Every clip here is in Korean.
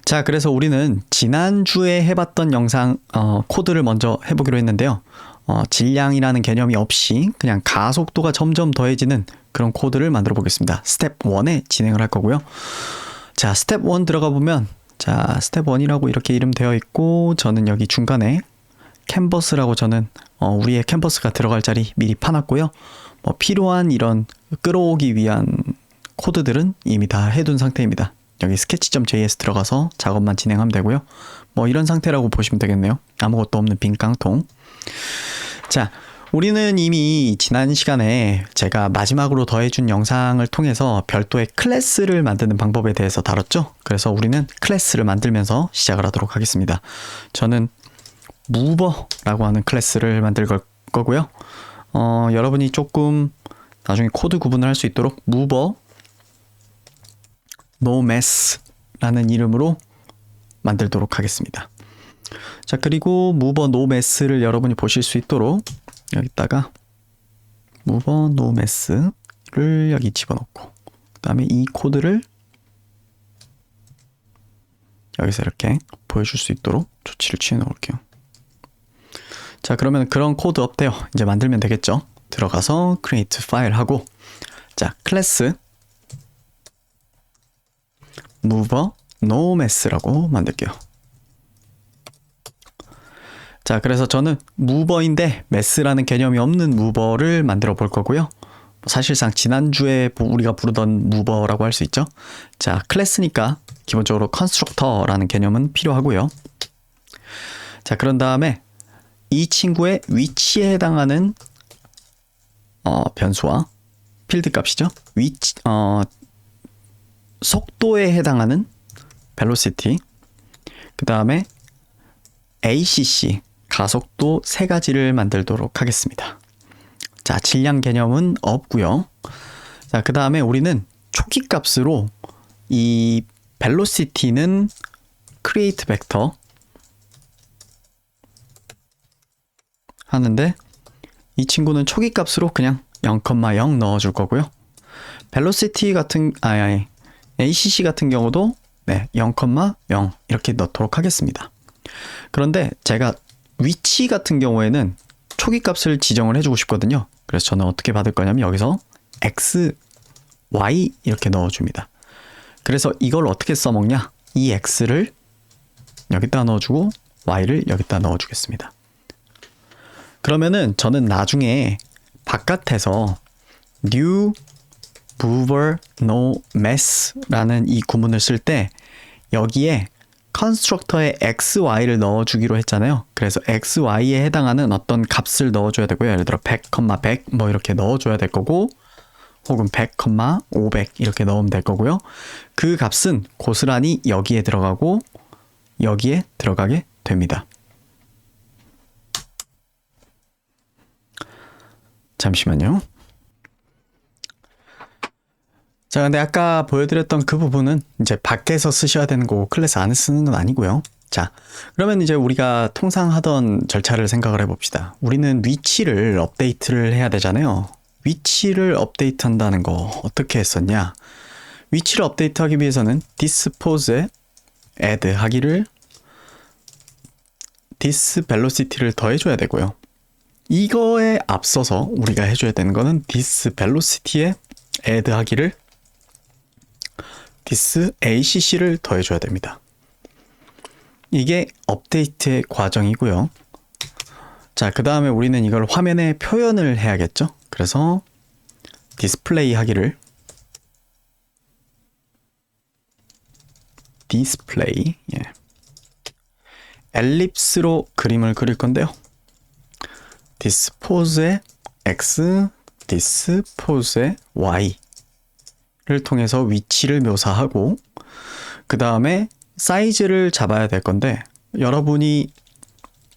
자, 그래서 우리는 지난주에 해봤던 영상 코드를 먼저 해보기로 했는데요. 질량이라는 개념이 없이 그냥 가속도가 점점 더해지는 그런 코드를 만들어 보겠습니다. 스텝 1에 진행을 할 거고요. 자, 스텝 1 들어가 보면, 자, 스텝 1이라고 이렇게 이름 되어 있고, 저는 여기 중간에 캔버스라고 저는 우리의 캔버스가 들어갈 자리 미리 파놨고요. 필요한 이런 끌어오기 위한 코드들은 이미 다 해둔 상태입니다. 여기 sketch.js 들어가서 작업만 진행하면 되고요. 이런 상태라고 보시면 되겠네요. 아무것도 없는 빈 깡통. 자, 우리는 이미 지난 시간에 제가 마지막으로 더해준 영상을 통해서 별도의 클래스를 만드는 방법에 대해서 다뤘죠. 그래서 우리는 클래스를 만들면서 시작을 하도록 하겠습니다. 저는 mover라고 하는 클래스를 만들 거고요. 여러분이 조금 나중에 코드 구분을 할 수 있도록 mover no mess 라는 이름으로 만들도록 하겠습니다. 자, 그리고 mover no mess를 여러분이 보실 수 있도록 여기다가 mover no mess를 여기 집어넣고, 그 다음에 이 코드를 여기서 이렇게 보여줄 수 있도록 조치를 취해 놓을게요. 자, 그러면 그런 코드 없대요. 이제 만들면 되겠죠. 들어가서 create 파일 하고, 자, 클래스 mover no mess라고 만들게요. 자, 그래서 저는 mover인데 mess라는 개념이 없는 mover를 만들어 볼 거고요. 사실상 지난주에 우리가 부르던 mover라고 할 수 있죠. 자, 클래스니까 기본적으로 constructor라는 개념은 필요하고요. 자, 그런 다음에 이 친구의 위치에 해당하는 변수와 필드 값이죠. 속도에 해당하는 velocity, 그 다음에 ACC, 가속도 세 가지를 만들도록 하겠습니다. 자, 질량 개념은 없고요. 자, 그 다음에 우리는 초기 값으로 이 velocity는 create vector 하는데, 이 친구는 초기 값으로 그냥 0,0 넣어줄 거고요. velocity 같은 ACC 같은 경우도 0,0 이렇게 넣도록 하겠습니다. 그런데 제가 위치 같은 경우에는 초기 값을 지정을 해주고 싶거든요. 그래서 저는 어떻게 받을 거냐면 여기서 x, y 이렇게 넣어줍니다. 그래서 이걸 어떻게 써먹냐? 이 x를 여기다 넣어주고 y를 여기다 넣어주겠습니다. 그러면은 저는 나중에 바깥에서 new mover no mess 라는 이 구문을 쓸 때 여기에 컨스트럭터에 xy를 넣어주기로 했잖아요. 그래서 xy에 해당하는 어떤 값을 넣어줘야 되고요. 예를 들어 100, 100 이렇게 넣어줘야 될 거고, 혹은 100, 500 이렇게 넣으면 될 거고요. 그 값은 고스란히 여기에 들어가고 여기에 들어가게 됩니다. 잠시만요. 자, 근데 아까 보여드렸던 그 부분은 이제 밖에서 쓰셔야 되는 거고 클래스 안에 쓰는 건 아니고요. 자, 그러면 이제 우리가 통상 하던 절차를 생각을 해봅시다. 우리는 위치를 업데이트를 해야 되잖아요. 위치를 업데이트 한다는 거 어떻게 했었냐? 위치를 업데이트하기 위해서는 dispose에 add 하기를 this velocity를 더해줘야 되고요. 이거에 앞서서 우리가 해줘야 되는 거는 this velocity에 add 하기를 this ACC를 더해줘야 됩니다. 이게 업데이트의 과정이고요. 자, 그 다음에 우리는 이걸 화면에 표현을 해야겠죠. 그래서 디스플레이 하기를 디스플레이 엘립스로 그림을 그릴 건데요. 디스포즈의 X, 디스포즈의 Y를 통해서 위치를 묘사하고, 그 다음에 사이즈를 잡아야 될 건데, 여러분이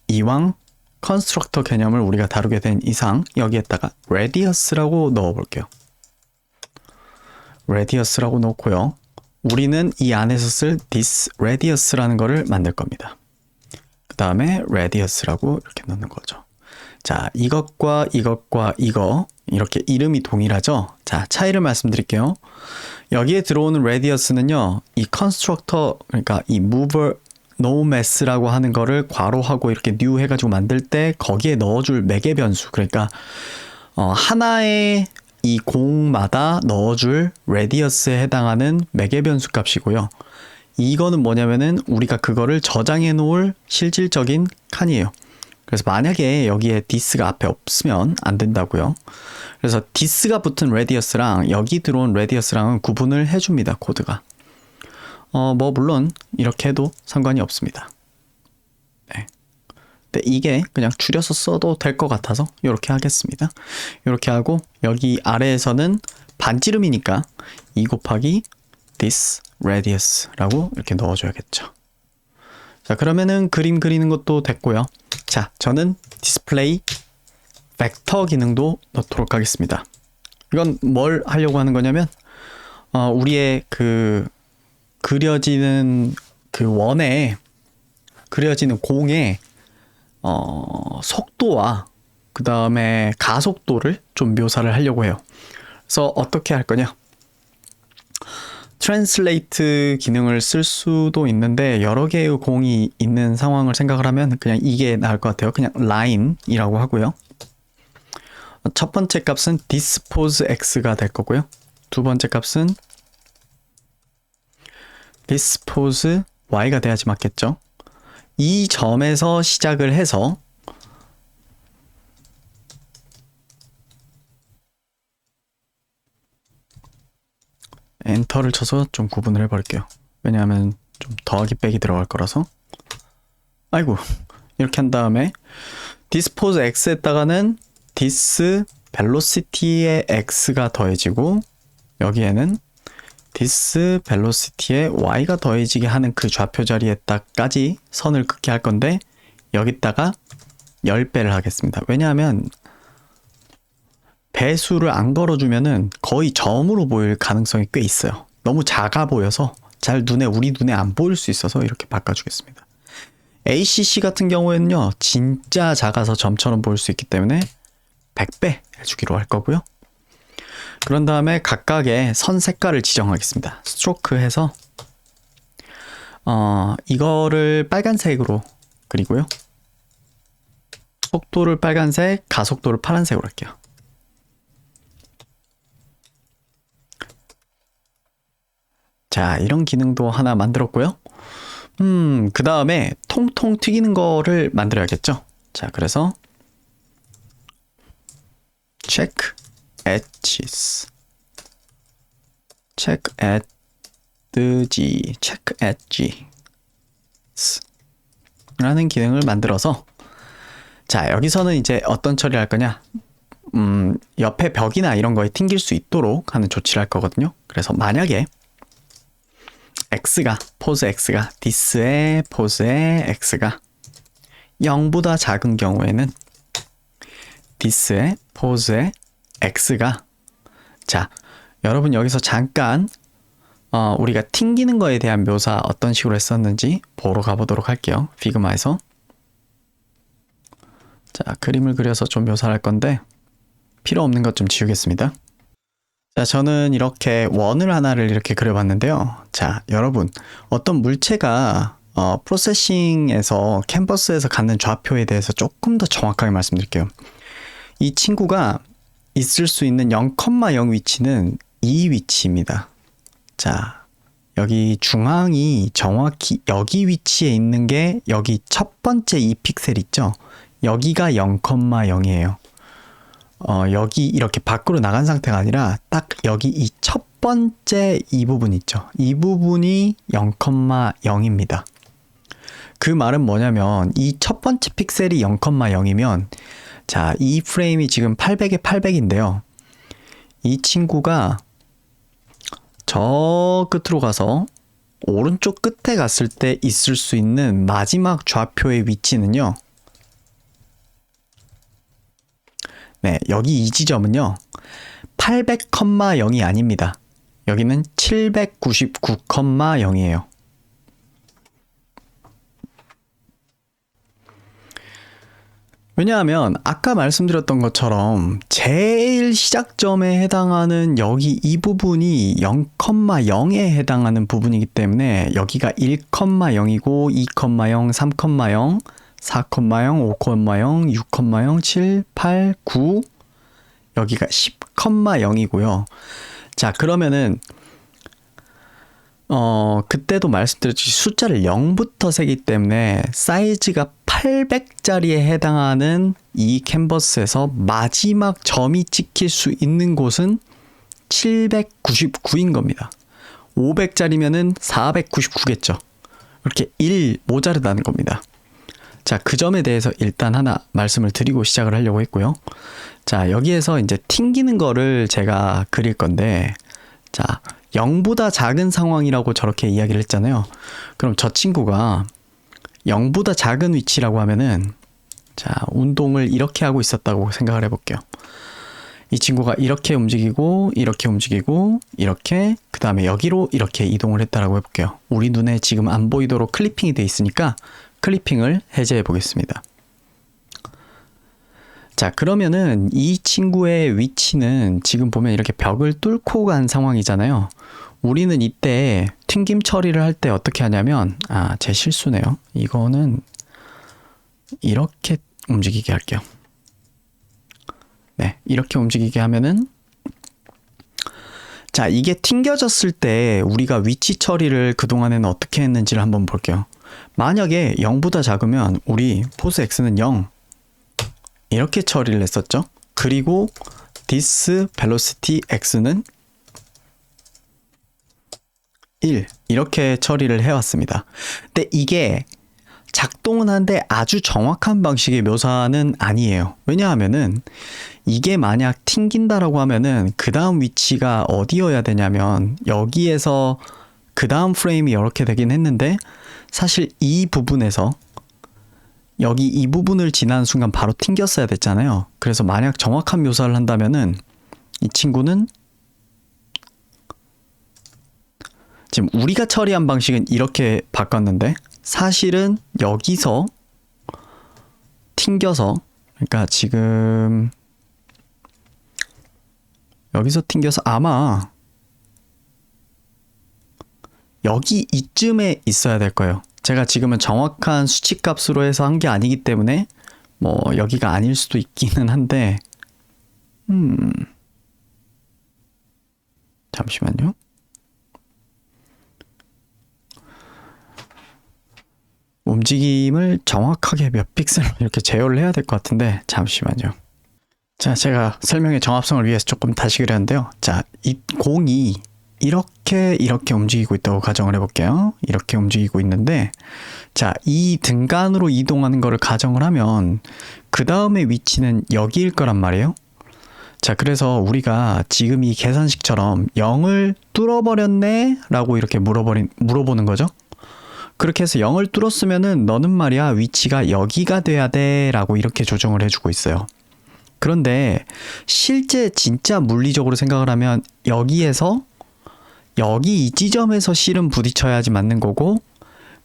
이왕 컨스트럭터 개념을 우리가 다루게 된 이상 여기에다가 radius라고 넣어 볼게요. radius라고 넣고요. 우리는 이 안에서 쓸 this radius라는 거를 만들 겁니다. 그 다음에 radius라고 이렇게 넣는 거죠. 자, 이것과 이것과 이거 이렇게 이름이 동일하죠. 자, 차이를 말씀드릴게요. 여기에 들어오는 radius는요, 이 constructor, 그러니까 이 mover no mess라고 하는 거를 괄호하고 이렇게 new 해가지고 만들 때 거기에 넣어줄 매개 변수, 그러니까 하나의 이 공마다 넣어줄 radius에 해당하는 매개 변수 값이고요. 이거는 뭐냐면은 우리가 그거를 저장해 놓을 실질적인 칸이에요. 그래서 만약에 여기에 this가 앞에 없으면 안 된다고요. 그래서 this가 붙은 radius랑 여기 들어온 radius랑은 구분을 해줍니다, 코드가. 뭐 물론 이렇게 해도 상관이 없습니다. 네. 근데 이게 그냥 줄여서 써도 될 것 같아서 이렇게 하겠습니다. 이렇게 하고 여기 아래에서는 반지름이니까 2 곱하기 this radius라고 이렇게 넣어줘야겠죠. 자, 그러면은 그림 그리는 것도 됐고요. 자, 저는 디스플레이 벡터 기능도 넣도록 하겠습니다. 이건 뭘 하려고 하는 거냐면 우리의 그 그려지는 그 원에 그려지는 공의 속도와 그 다음에 가속도를 좀 묘사를 하려고 해요. 그래서 어떻게 할 거냐? 트랜슬레이트 기능을 쓸 수도 있는데 여러 개의 공이 있는 상황을 생각을 하면 그냥 이게 나을 것 같아요. 그냥 line이라고 하고요. 첫 번째 값은 dispose x가 될 거고요. 두 번째 값은 dispose y가 돼야지 맞겠죠. 이 점에서 시작을 해서 엔터를 쳐서 좀 구분을 해버릴게요. 왜냐하면 좀 더하기 빼기 들어갈 거라서. 아이고, 이렇게 한 다음에 dispose x에다가는 this velocity의 x가 더해지고 여기에는 this velocity의 y가 더해지게 하는 그 좌표 자리에다까지 선을 긋게 할 건데 여기다가 10배를 하겠습니다. 왜냐하면 배수를 안 걸어주면은 거의 점으로 보일 가능성이 꽤 있어요. 너무 작아 보여서 잘 우리 눈에 안 보일 수 있어서 이렇게 바꿔주겠습니다. ACC 같은 경우에는요, 진짜 작아서 점처럼 보일 수 있기 때문에 100배 해주기로 할 거고요. 그런 다음에 각각의 선 색깔을 지정하겠습니다. 스트로크 해서 이거를 빨간색으로 그리고요. 속도를 빨간색, 가속도를 파란색으로 할게요. 자, 이런 기능도 하나 만들었고요. 그 다음에 통통 튀기는 거를 만들어야겠죠. 자, 그래서 check edges, check edges 라는 기능을 만들어서 자, 여기서는 이제 어떤 처리를 할 거냐, 옆에 벽이나 이런 거에 튕길 수 있도록 하는 조치를 할 거거든요. 그래서 만약에 포즈 x가 this의 포즈의 x가 0보다 작은 경우에는 this의 포즈의 x가, 자, 여러분 여기서 잠깐 우리가 튕기는 거에 대한 묘사 어떤 식으로 했었는지 보러 가보도록 할게요. 피그마에서. 자, 그림을 그려서 좀 묘사를 할 건데 필요 없는 것 좀 지우겠습니다. 자, 저는 이렇게 원을 하나를 이렇게 그려봤는데요. 자, 여러분, 어떤 물체가 프로세싱에서 캔버스에서 갖는 좌표에 대해서 조금 더 정확하게 말씀드릴게요. 이 친구가 있을 수 있는 0,0 위치는 이 위치입니다. 자, 여기 중앙이 정확히 여기 위치에 있는 게 여기 첫 번째 이 픽셀 있죠? 여기가 0,0이에요. 여기 이렇게 밖으로 나간 상태가 아니라 딱 여기 이 첫 번째 이 부분 있죠. 이 부분이 0,0입니다. 그 말은 뭐냐면 이 첫 번째 픽셀이 0,0이면 자, 이 프레임이 지금 800에 800인데요. 이 친구가 저 끝으로 가서 오른쪽 끝에 갔을 때 있을 수 있는 마지막 좌표의 위치는요. 네, 여기 이 지점은요. 800,0이 아닙니다. 여기는 799,0이에요. 왜냐하면 아까 말씀드렸던 것처럼 제일 시작점에 해당하는 여기 이 부분이 0,0에 해당하는 부분이기 때문에 여기가 1,0이고 2,0, 3,0, 4,0, 5,0, 6,0, 7, 8, 9 여기가 10,0이고요. 자, 그러면은 그때도 말씀드렸듯이 숫자를 0부터 세기 때문에 사이즈가 800짜리에 해당하는 이 캔버스에서 마지막 점이 찍힐 수 있는 곳은 799인 겁니다. 500짜리면은 499겠죠. 이렇게 1 모자르다는 겁니다. 자, 그 점에 대해서 일단 하나 말씀을 드리고 시작을 하려고 했고요. 자, 여기에서 이제 튕기는 거를 제가 그릴 건데, 자, 0보다 작은 상황이라고 저렇게 이야기를 했잖아요. 그럼 저 친구가 0보다 작은 위치라고 하면은, 자, 운동을 이렇게 하고 있었다고 생각을 해볼게요. 이 친구가 이렇게 움직이고 이렇게 그 다음에 여기로 이렇게 이동을 했다라고 해볼게요. 우리 눈에 지금 안 보이도록 클리핑이 돼 있으니까 클리핑을 해제해 보겠습니다. 자, 그러면은 이 친구의 위치는 지금 보면 이렇게 벽을 뚫고 간 상황이잖아요. 우리는 이때 튕김 처리를 할 때 어떻게 하냐면, 제 실수네요. 이거는 이렇게 움직이게 할게요. 네, 이렇게 움직이게 하면은, 자, 이게 튕겨졌을 때 우리가 위치 처리를 그동안에는 어떻게 했는지를 한번 볼게요. 만약에 0보다 작으면 우리 포스 X는 0 이렇게 처리를 했었죠. 그리고 this velocity x는 1 이렇게 처리를 해왔습니다. 근데 이게 작동은 한데 아주 정확한 방식의 묘사는 아니에요. 왜냐하면은 이게 만약 튕긴다라고 하면은 그 다음 위치가 어디여야 되냐면 여기에서 그 다음 프레임이 이렇게 되긴 했는데 사실 이 부분에서 여기 이 부분을 지나는 순간 바로 튕겼어야 됐잖아요. 그래서 만약 정확한 묘사를 한다면은 이 친구는 지금 우리가 처리한 방식은 이렇게 바꿨는데 사실은 여기서 튕겨서, 그러니까 지금 여기서 튕겨서 아마 여기 이쯤에 있어야 될 거예요. 제가 지금은 정확한 수치값으로 해서 한 게 아니기 때문에 뭐 여기가 아닐 수도 있기는 한데 잠시만요. 움직임을 정확하게 몇 픽셀로 이렇게 제어를 해야 될 것 같은데 잠시만요. 자, 제가 설명의 정합성을 위해서 조금 다시 그렸는데요. 자, 이 공이 이렇게 움직이고 있다고 가정을 해볼게요. 이렇게 움직이고 있는데, 자, 이 등간으로 이동하는 거를 가정을 하면 그 다음의 위치는 여기일 거란 말이에요. 자, 그래서 우리가 지금 이 계산식처럼 0을 뚫어버렸네? 라고 이렇게 물어보는 거죠. 그렇게 해서 0을 뚫었으면은 너는 말이야 위치가 여기가 돼야 돼 라고 이렇게 조정을 해주고 있어요. 그런데 실제 진짜 물리적으로 생각을 하면 여기에서 여기 이 지점에서 실은 부딪혀야지 맞는 거고,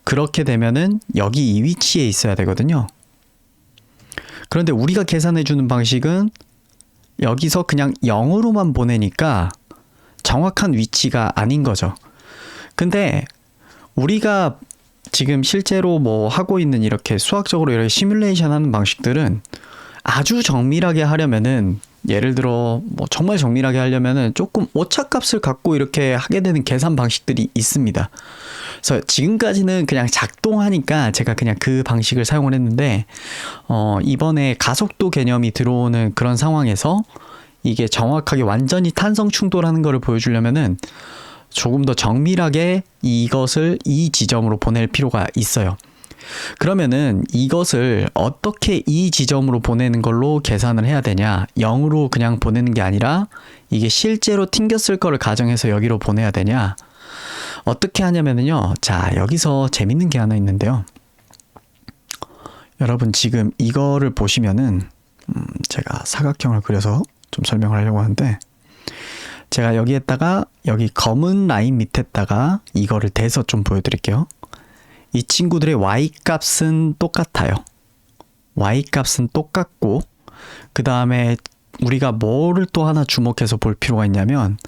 그렇게 되면은 여기 이 위치에 있어야 되거든요. 그런데 우리가 계산해주는 방식은 여기서 그냥 0으로만 보내니까 정확한 위치가 아닌 거죠. 근데 우리가 지금 실제로 뭐 하고 있는 이렇게 수학적으로 이렇게 시뮬레이션 하는 방식들은 아주 정밀하게 하려면은, 예를 들어 뭐 정말 정밀하게 하려면은 조금 오차값을 갖고 이렇게 하게 되는 계산 방식들이 있습니다. 그래서 지금까지는 그냥 작동하니까 제가 그냥 그 방식을 사용을 했는데, 이번에 가속도 개념이 들어오는 그런 상황에서 이게 정확하게 완전히 탄성 충돌하는 거를 보여주려면은 조금 더 정밀하게 이것을 이 지점으로 보낼 필요가 있어요. 그러면은 이것을 어떻게 이 지점으로 보내는 걸로 계산을 해야 되냐, 0으로 그냥 보내는 게 아니라 이게 실제로 튕겼을 거를 가정해서 여기로 보내야 되냐, 어떻게 하냐면요, 자, 여기서 재밌는 게 하나 있는데요. 여러분 지금 이거를 보시면은 제가 사각형을 그려서 좀 설명을 하려고 하는데, 제가 여기에다가 여기 검은 라인 밑에다가 이거를 대서 좀 보여드릴게요. 이 친구들의 y 값은 똑같아요. y값은 똑같고 그 다음에 우리가 뭐를 또 하나 주목해서 볼 필요가 있냐면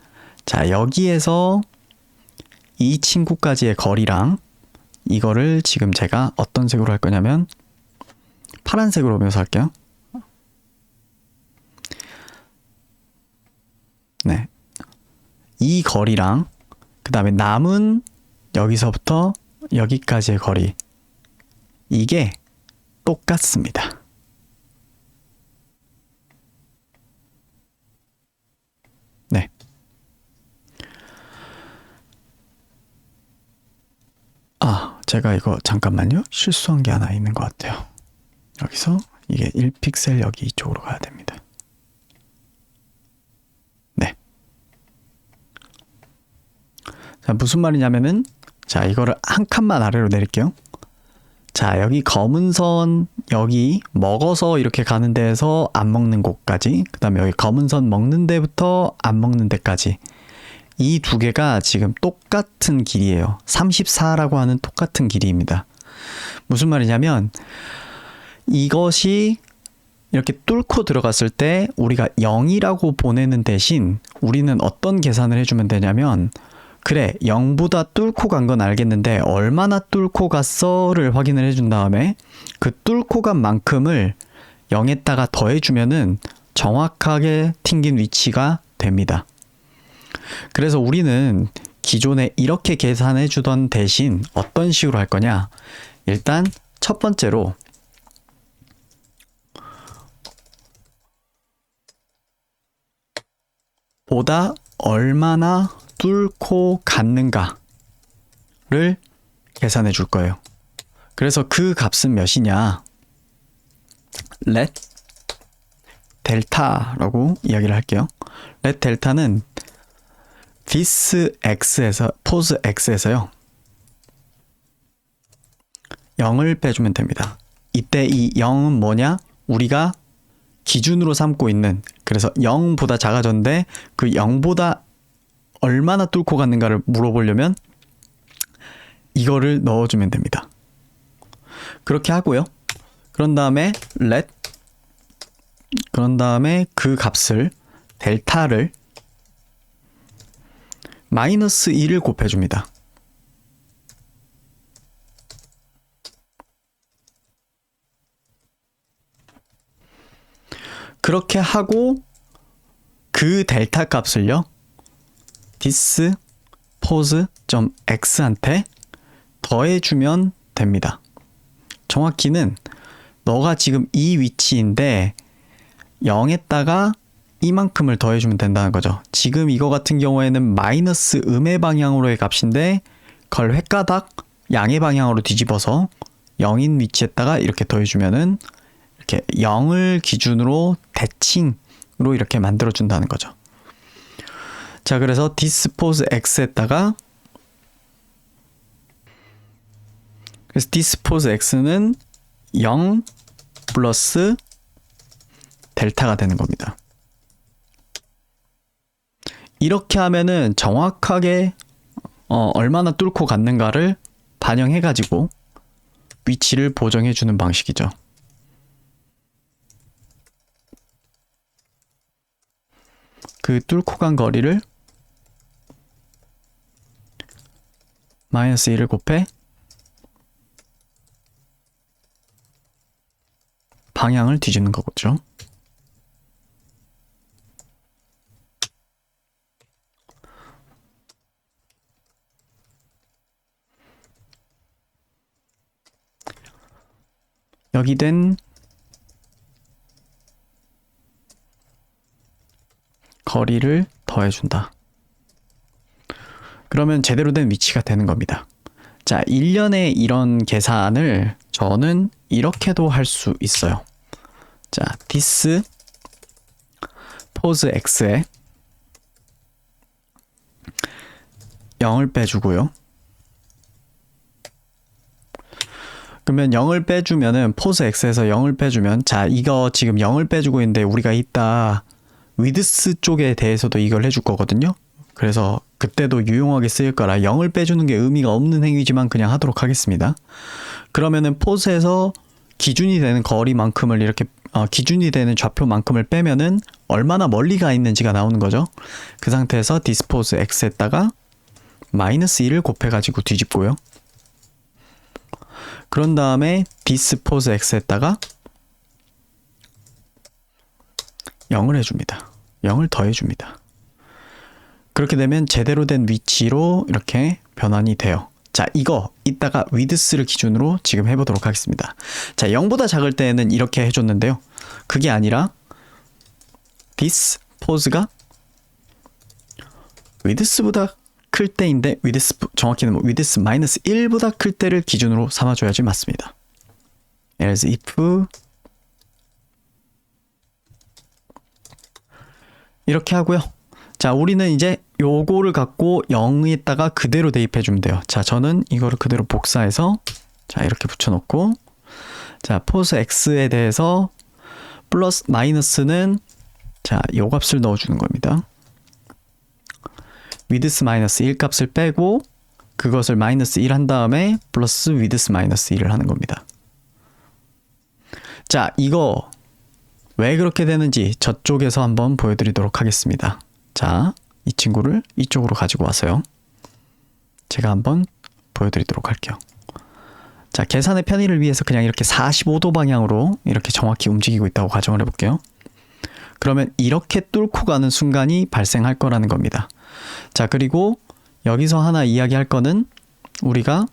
자 여기에서 이 친구까지의 거리랑 이거를 지금 제가 어떤 색으로 할 거냐면 파란색으로 묘사할게요. 네, 이 거리랑 그 다음에 남은 여기서부터 여기까지의 거리 이게 똑같습니다. 네. 제가 이거 잠깐만요. 실수한 게 하나 있는 것 같아요. 여기서 이게 1픽셀 여기 이쪽으로 가야 됩니다. 네. 자, 무슨 말이냐면은 자, 이거를 한 칸만 아래로 내릴게요. 자, 여기 검은 선 여기 먹어서 이렇게 가는 데에서 안 먹는 곳까지 그 다음에 여기 검은 선 먹는 데부터 안 먹는 데까지 이 두 개가 지금 똑같은 길이에요. 34라고 하는 똑같은 길이입니다. 무슨 말이냐면 이것이 이렇게 뚫고 들어갔을 때 우리가 0이라고 보내는 대신 우리는 어떤 계산을 해주면 되냐면 그래 0보다 뚫고 간 건 알겠는데 얼마나 뚫고 갔어를 확인을 해준 다음에 그 뚫고 간 만큼을 0에다가 더해주면은 정확하게 튕긴 위치가 됩니다. 그래서 우리는 기존에 이렇게 계산해 주던 대신 어떤 식으로 할 거냐? 일단 첫 번째로 보다 얼마나 뚫고 갔는가를 계산해 줄 거예요. 그래서 그 값은 몇이냐? let 델타라고 이야기를 할게요. let 델타는 this x에서 pose x에서요 0을 빼주면 됩니다. 이때 이 0은 뭐냐? 우리가 기준으로 삼고 있는 그래서 0보다 작아졌는데 그 0보다 얼마나 뚫고 갔는가를 물어보려면 이거를 넣어주면 됩니다. 그렇게 하고요. 그런 다음에 let 그런 다음에 그 값을 델타를 마이너스 1을 곱해줍니다. 그렇게 하고 그 델타 값을요 this pose.x한테 더해주면 됩니다. 정확히는 너가 지금 이 위치인데 0에다가 이만큼을 더해주면 된다는 거죠. 지금 이거 같은 경우에는 마이너스 음의 방향으로의 값인데 그걸 획가닥 양의 방향으로 뒤집어서 0인 위치에다가 이렇게 더해주면은 이렇게 0을 기준으로 대칭으로 이렇게 만들어준다는 거죠. 자, 그래서 dispose x에다가 그래서 dispose x는 0 플러스 델타가 되는 겁니다. 이렇게 하면은 정확하게 얼마나 뚫고 갔는가를 반영해가지고 위치를 보정해주는 방식이죠. 그 뚫고 간 거리를 마이너스 1을 곱해 방향을 뒤집는 거죠. 여기 된 거리를 더해준다. 그러면 제대로 된 위치가 되는 겁니다. 자, 1년에 이런 계산을 저는 이렇게도 할 수 있어요. 자, this pose x에 0을 빼주고요. 그러면 0을 빼주면은 pose x에서 0을 빼주면 자, 이거 지금 0을 빼주고 있는데 우리가 이따 width 쪽에 대해서도 이걸 해줄 거거든요. 그래서 그때도 유용하게 쓰일 거라 0을 빼주는 게 의미가 없는 행위지만 그냥 하도록 하겠습니다. 그러면은 포스에서 기준이 되는 거리만큼을 이렇게 기준이 되는 좌표만큼을 빼면은 얼마나 멀리 가 있는지가 나오는 거죠. 그 상태에서 디스포즈 x에다가 마이너스 1을 곱해가지고 뒤집고요. 그런 다음에 디스포즈 x에다가 0을 해줍니다. 0을 더해줍니다. 그렇게 되면 제대로 된 위치로 이렇게 변환이 돼요. 자, 이거 이따가 위드스를 기준으로 지금 해보도록 하겠습니다. 자, 0보다 작을 때는 이렇게 해줬는데요. 그게 아니라 this 포즈가 위드스보다 클 때인데 정확히는 위드스 마이너스 1보다 클 때를 기준으로 삼아줘야지 맞습니다. else if 이렇게 하고요. 자, 우리는 이제 요거를 갖고 0에다가 그대로 대입해주면 돼요. 자, 저는 이거를 그대로 복사해서 자, 이렇게 붙여놓고 자, 포즈 x에 대해서 플러스 마이너스는 자, 요 값을 넣어주는 겁니다. 위드스 마이너스 1 값을 빼고 그것을 마이너스 1 한 다음에 플러스 위드스 마이너스 1을 하는 겁니다. 자, 이거 왜 그렇게 되는지 저쪽에서 한번 보여드리도록 하겠습니다. 자, 이 친구를 이쪽으로 가지고 와서요. 제가 한번 보여드리도록 할게요. 자, 계산의 편의를 위해서 그냥 이렇게 45도 방향으로 이렇게 정확히 움직이고 있다고 가정을 해볼게요. 그러면 이렇게 뚫고 가는 순간이 발생할 거라는 겁니다. 자, 그리고 여기서 하나 이야기할 거는 우리가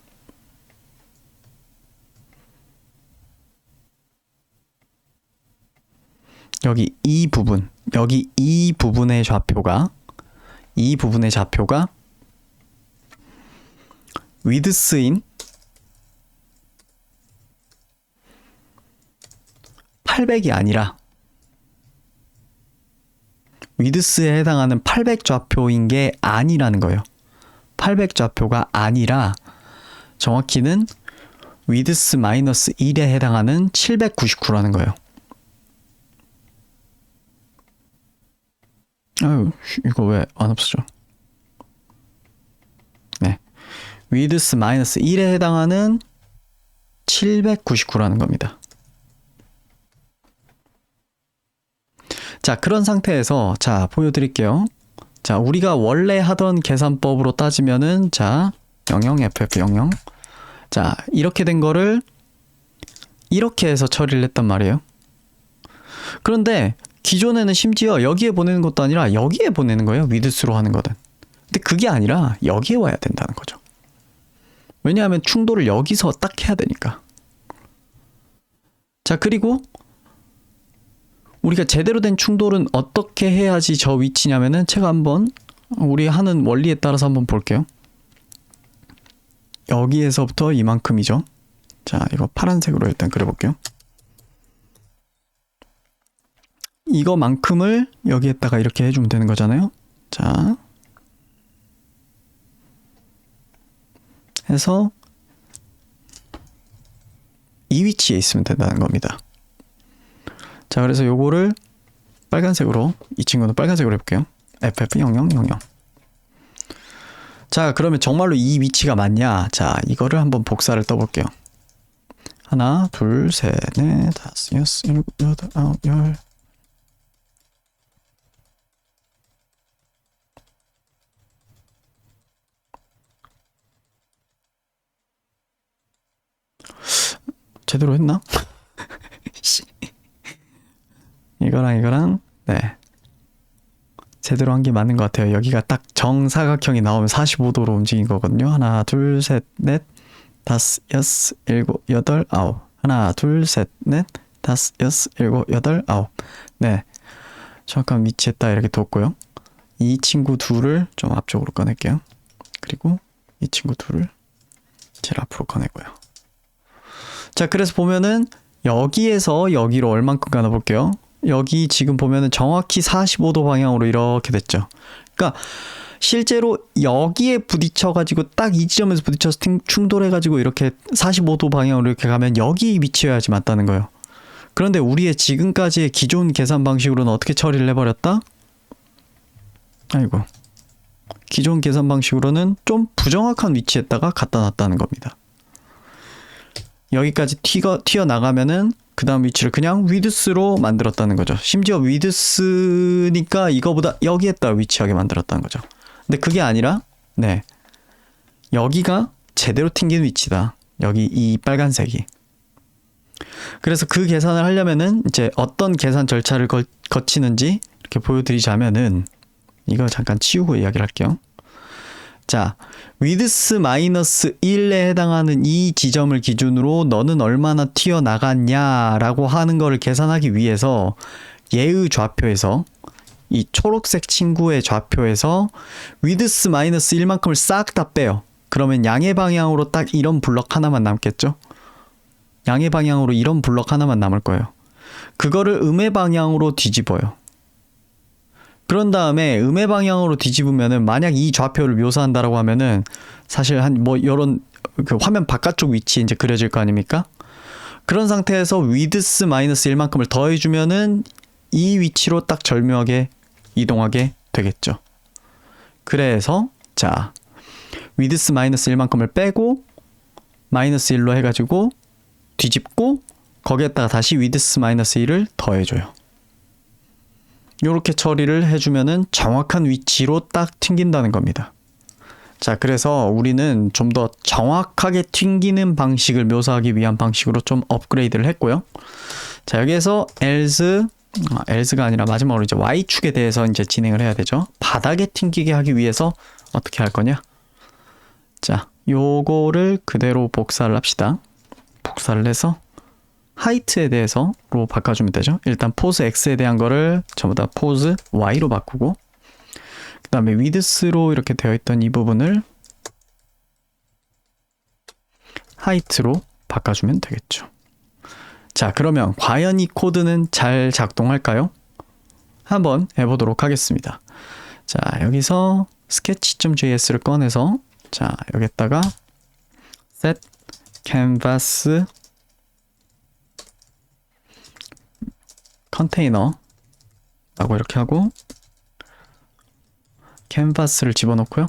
여기 이 부분의 좌표가 위드스인 800이 아니라 위드스에 해당하는 800 좌표인 게 아니라는 거예요. 800 좌표가 아니라 정확히는 위드스 마이너스 1에 해당하는 799라는 거예요. 아유, 이거 왜 안 없어져? 네, 위드스 마이너스 1에 해당하는 799라는 겁니다. 자, 그런 상태에서 자, 보여드릴게요. 자, 우리가 원래 하던 계산법으로 따지면은 자, 00ff00 자, 이렇게 된 거를 이렇게 해서 처리를 했단 말이에요. 그런데 기존에는 심지어 여기에 보내는 것도 아니라 여기에 보내는 거예요. 위드스로 하는 거든. 근데 그게 아니라 여기에 와야 된다는 거죠. 왜냐하면 충돌을 여기서 딱 해야 되니까. 자, 그리고 우리가 제대로 된 충돌은 어떻게 해야지 저 위치냐면은 제가 한번 우리 하는 원리에 따라서 한번 볼게요. 여기에서부터 이만큼이죠. 자, 이거 파란색으로 일단 그려볼게요. 이거만큼을 여기에다가 이렇게 해주면 되는 거잖아요. 자, 해서 이 위치에 있으면 된다는 겁니다. 자, 그래서 요거를 빨간색으로, 이 친구는 빨간색으로 해볼게요. FF0000. 자, 그러면 정말로 이 위치가 맞냐? 자, 이거를 한번 복사를 떠볼게요. 하나, 둘, 셋, 넷, 다섯, 여섯, 일곱, 여덟, 아홉, 열. 제대로 했나? 이거랑 네, 제대로 한 게 맞는 것 같아요. 여기가 딱 정사각형이 나오면 45도로 움직인 거거든요. 하나, 둘, 셋, 넷, 다섯, 여섯, 일곱, 여덟, 아홉. 하나, 둘, 셋, 넷, 다섯, 여섯, 일곱, 여덟, 아홉. 네, 정확한 위치에다 이렇게 뒀고요. 이 친구 둘을 좀 앞쪽으로 꺼낼게요. 그리고 이 친구 둘을 제일 앞으로 꺼내고요. 자, 그래서 보면은 여기에서 여기로 얼만큼 가나 볼게요. 여기 지금 보면은 정확히 45도 방향으로 이렇게 됐죠. 그러니까 실제로 여기에 부딪혀가지고 딱 이 지점에서 부딪혀서 충돌해가지고 이렇게 45도 방향으로 이렇게 가면 여기 위치여야지 맞다는 거예요. 그런데 우리의 지금까지의 기존 계산 방식으로는 어떻게 처리를 해버렸다? 아이고, 기존 계산 방식으로는 좀 부정확한 위치에다가 갖다 놨다는 겁니다. 여기까지 튀어나가면은 그 다음 위치를 그냥 위드스로 만들었다는 거죠. 심지어 위드스니까 이거보다 여기에다 위치하게 만들었다는 거죠. 근데 그게 아니라 네, 여기가 제대로 튕긴 위치다. 여기 이 빨간색이. 그래서 그 계산을 하려면은 이제 어떤 계산 절차를 거치는지 이렇게 보여드리자면은 이거 잠깐 치우고 이야기를 할게요. 자, 위드스 마이너스 1에 해당하는 이 지점을 기준으로 너는 얼마나 튀어나갔냐라고 하는 거를 계산하기 위해서 얘의 좌표에서 이 초록색 친구의 좌표에서 위드스 마이너스 1만큼을 싹 다 빼요. 그러면 양의 방향으로 딱 이런 블럭 하나만 남겠죠? 양의 방향으로 이런 블럭 하나만 남을 거예요. 그거를 음의 방향으로 뒤집어요. 그런 다음에 음의 방향으로 뒤집으면은 만약 이 좌표를 묘사한다라고 하면은 사실 한 뭐 요런 그 화면 바깥쪽 위치에 이제 그려질 거 아닙니까? 그런 상태에서 위드스 마이너스 1만큼을 더해주면은 이 위치로 딱 절묘하게 이동하게 되겠죠. 그래서 자, 위드스 마이너스 1만큼을 빼고 마이너스 1로 해가지고 뒤집고 거기에다가 다시 위드스 마이너스 1을 더해줘요. 이렇게 처리를 해주면은 정확한 위치로 딱 튕긴다는 겁니다. 자, 그래서 우리는 좀 더 정확하게 튕기는 방식을 묘사하기 위한 방식으로 좀 업그레이드를 했고요. 자, 여기에서 else가 아니라 마지막으로 이제 y축에 대해서 이제 진행을 해야 되죠. 바닥에 튕기게 하기 위해서 어떻게 할 거냐? 자, 요거를 그대로 복사를 합시다. 복사를 해서 하이트에 대해서로 바꿔주면 되죠. 일단 포즈 X에 대한 거를 전부 다 포즈 Y로 바꾸고 그 다음에 위드스로 이렇게 되어 있던 이 부분을 하이트로 바꿔주면 되겠죠. 자, 그러면 과연 이 코드는 잘 작동할까요? 한번 해보도록 하겠습니다. 자, 여기서 sketch.js를 꺼내서 자, 여기다가 set canvas 컨테이너 라고 이렇게 하고 캔버스를 집어넣고요.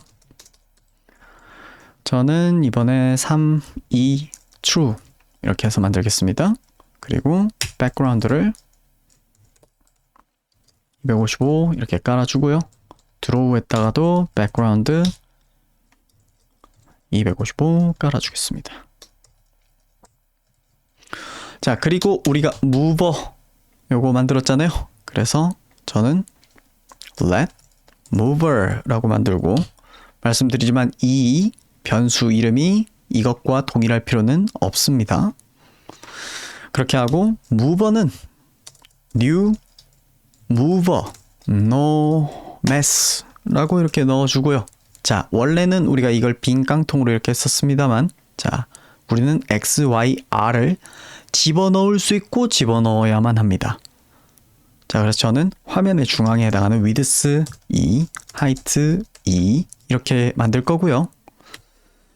저는 이번에 3, 2, true 이렇게 해서 만들겠습니다. 그리고 백그라운드를 255 이렇게 깔아주고요. 드로우에다가도 백그라운드 255 깔아주겠습니다. 자, 그리고 우리가 mover 요거 만들었잖아요. 그래서 저는 let mover 라고 만들고 말씀드리지만 이 변수 이름이 이것과 동일할 필요는 없습니다. 그렇게 하고 mover는 new mover no mess 라고 이렇게 넣어주고요. 자, 원래는 우리가 이걸 빈 깡통으로 이렇게 했었습니다만 자, 우리는 x, y, r을 집어넣을 수 있고 집어넣어야만 합니다. 자, 그래서 저는 화면의 중앙에 해당하는 width 2, height 2 이렇게 만들 거고요.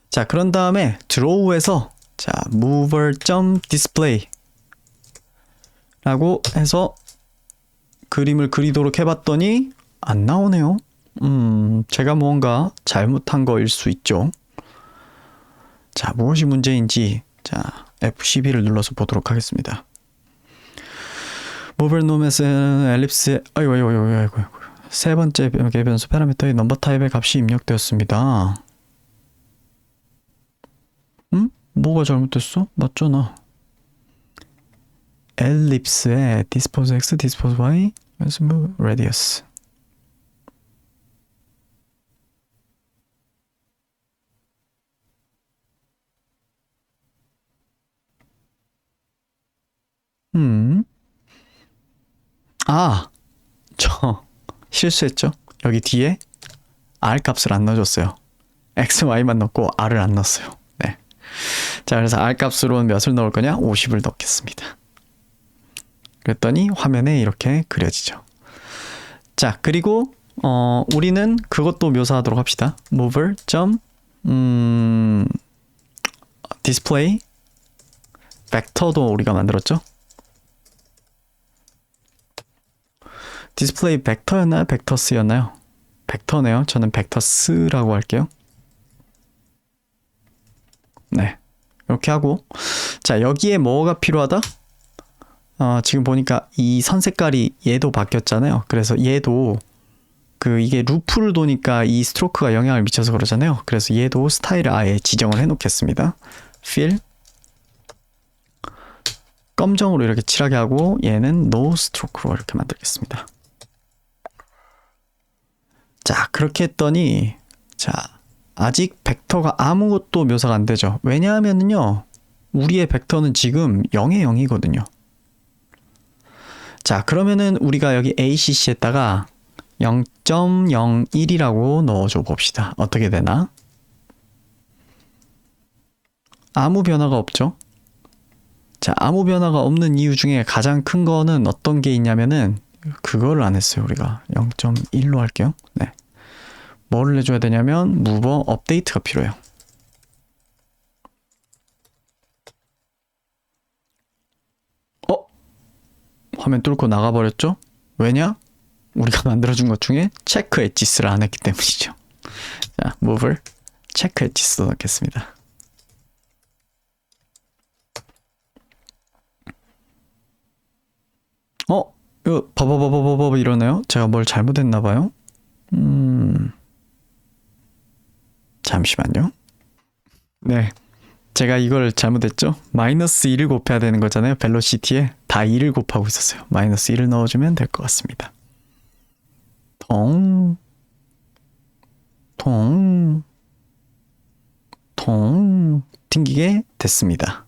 자, 그런 다음에 draw에서 자, mover.display 라고 해서 그림을 그리도록 해봤더니 안 나오네요. 제가 뭔가 잘못한 거일 수 있죠. 자, 무엇이 문제인지 자, F12를 눌러서 보도록 하겠습니다. 모벨 노맷은 엘립스의 아이고 세 번째 변수 파라미터의 넘버 타입의 값이 입력되었습니다. 뭐가 잘못됐어? 맞잖아. 엘립스의 dispose x, dispose y, radius. 저 실수했죠? 여기 뒤에 r 값을 안 넣어줬어요. x, y만 넣고 r을 안 넣었어요. 네. 자, 그래서 r 값으로는 몇을 넣을 거냐? 50을 넣겠습니다. 그랬더니 화면에 이렇게 그려지죠. 자, 그리고 우리는 그것도 묘사하도록 합시다. mover. display 벡터도 우리가 만들었죠. 디스플레이 벡터였나요? 벡터스였나요? 벡터네요. 저는 벡터스라고 할게요. 네, 이렇게 하고 자, 여기에 뭐가 필요하다? 지금 보니까 이 선 색깔이 얘도 바뀌었잖아요. 그래서 얘도 이게 루프를 도니까 이 스트로크가 영향을 미쳐서 그러잖아요. 그래서 얘도 스타일을 아예 지정을 해 놓겠습니다. fill 검정으로 이렇게 칠하게 하고 얘는 no stroke로 이렇게 만들겠습니다. 자, 그렇게 했더니 자, 아직 벡터가 아무것도 묘사가 안 되죠. 왜냐하면요, 우리의 벡터는 지금 0에 0이거든요. 자, 그러면은 우리가 여기 ACC에다가 0.01이라고 넣어줘 봅시다. 어떻게 되나? 아무 변화가 없죠. 자, 아무 변화가 없는 이유 중에 가장 큰 거는 어떤 게 있냐면은 그거를 안 했어요. 우리가 0.1로 할게요. 네. 뭐를 해줘야 되냐면 무버 업데이트가 필요해요. 화면 뚫고 나가버렸죠? 왜냐? 우리가 만들어준 것 중에 체크 엣지스를 안 했기 때문이죠. 자, move를 체크 엣지스 넣겠습니다. 이거 버버버버버버 이러네요? 제가 뭘 잘못했나봐요? 잠시만요. 네, 제가 이걸 잘못했죠? 마이너스 1을 곱해야 되는 거잖아요. 벨로시티에 다 2를 곱하고 있었어요. 마이너스 1을 넣어주면 될 것 같습니다. 튕기게 됐습니다.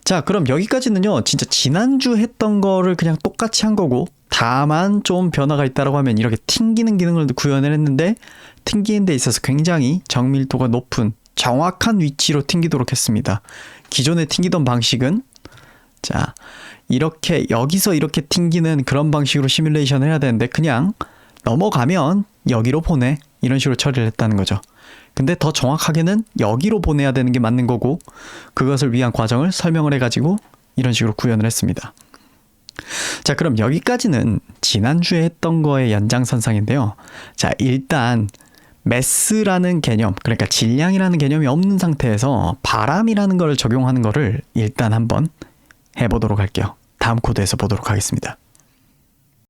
자, 그럼 여기까지는요, 진짜 지난주 했던 거를 그냥 똑같이 한 거고, 다만 좀 변화가 있다라고 하면 이렇게 튕기는 기능을 구현을 했는데, 튕기는 데 있어서 굉장히 정밀도가 높은 정확한 위치로 튕기도록 했습니다. 기존에 튕기던 방식은 자, 이렇게 여기서 이렇게 튕기는 그런 방식으로 시뮬레이션을 해야 되는데 그냥 넘어가면 여기로 보내, 이런 식으로 처리를 했다는 거죠. 근데 더 정확하게는 여기로 보내야 되는 게 맞는 거고, 그것을 위한 과정을 설명을 해가지고 이런 식으로 구현을 했습니다. 자, 그럼 여기까지는 지난주에 했던 거의 연장선상인데요. 자, 일단 매스라는 개념, 그러니까 질량이라는 개념이 없는 상태에서 바람이라는 걸 적용하는 거를 일단 한번 해보도록 할게요. 다음 코드에서 보도록 하겠습니다.